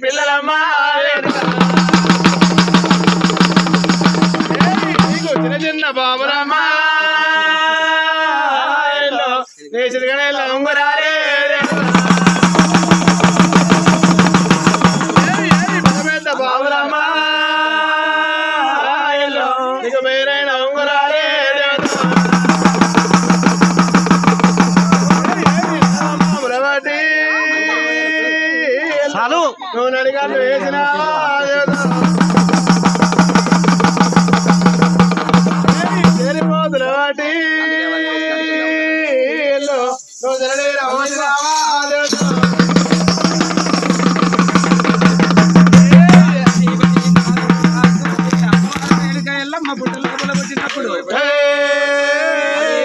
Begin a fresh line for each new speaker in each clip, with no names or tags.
పిల్లలమ్మా చిన్న చిన్న బాబులమ్మా ఉంగరాలే పెద్ద బాబులమ్మా నీకు మేరైన ఉంగరాలే చాలు నువ్వు నడిగాళ్ళు వేసినా చేరిపోతులు వాటి నువ్వు జరడేరా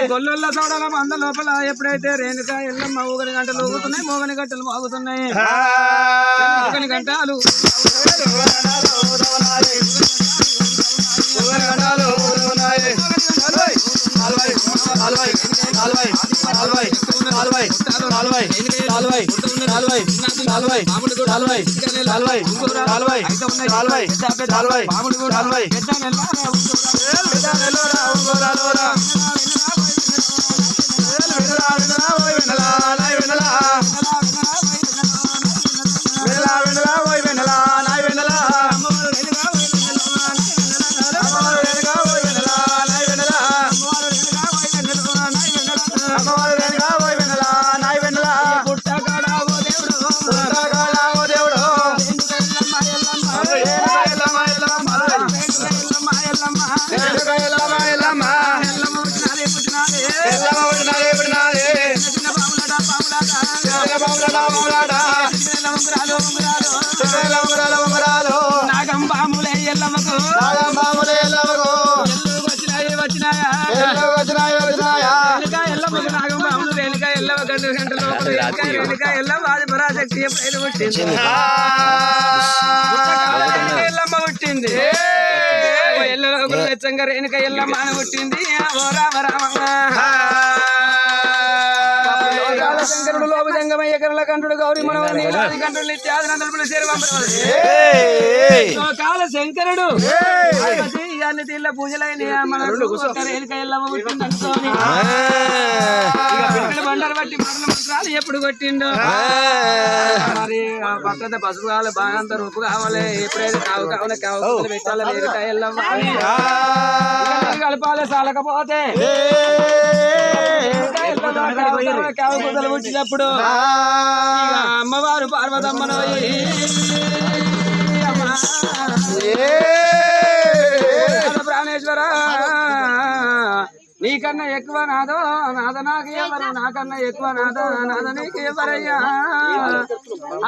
గొల్లొల్ల చోడల మంద లోపల ఎప్పుడైతే రేణుక ఎల్లమ్మ ఊగని గంటలు ఊగుతున్నాయి మోగని గంటలు మోగుతున్నాయి ఊగని గంటలు నాగంబాములే ఎల్లమ్మకు ఎల్లమ్మకు నాగంబాములు రేణుక ఎల్లమ్మ గంటలు రేణుక ఎల్లమ్మ ఆది పరాశక్తి ఎప్పుడైతే పుట్టింది ఎల్లమ్మ పుట్టింది ఎల్లలోకులు వెచ్చంగా రేణుక ఎల్లమ్మ అని పుట్టింది ఓ రామ రామ శంకరుడు లోపజంగమయ్య కరుల కంఠుడు గౌరీ మనోహరి కంఠుడు నిత్యాదినందరులు కాల శంకరుడు అన్ని తీళ్ళ పూజలైన మన ఎల్లమ్మ పుట్టింది అనుకోని బండారు బట్టి మరణ మంత్రాలు ఎప్పుడు కొట్టిండు మరి పక్కన పసుపు కావాలి బాగంత రూపు కావాలి ఎప్పుడైతే కావు కావాలి కావు పెట్టాలి రేణుక ఎల్లమ్మ కలపాలి సాలకపోతే వచ్చినప్పుడు అమ్మవారు పార్వతమ్మను ప్రాణేశ్వర నీకన్నా ఎక్కువ నాదో నాద నాకు ఎవరు నాకన్నా ఎక్కువ నాదో నాద నీకు ఎవరయ్యా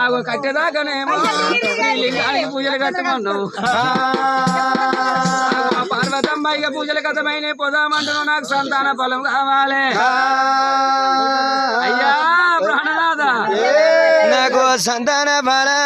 ఆగో కట్టేదాకానేమో లింగానికి పూజలు కట్టమన్నావు పార్వతమ్మాయిగా పూజలు కథమైన పోదామంటున్నావు నాకు సంతాన ఫలం కావాలి అయ్యా ప్రాణనాథ నాకు సంతాన ఫలం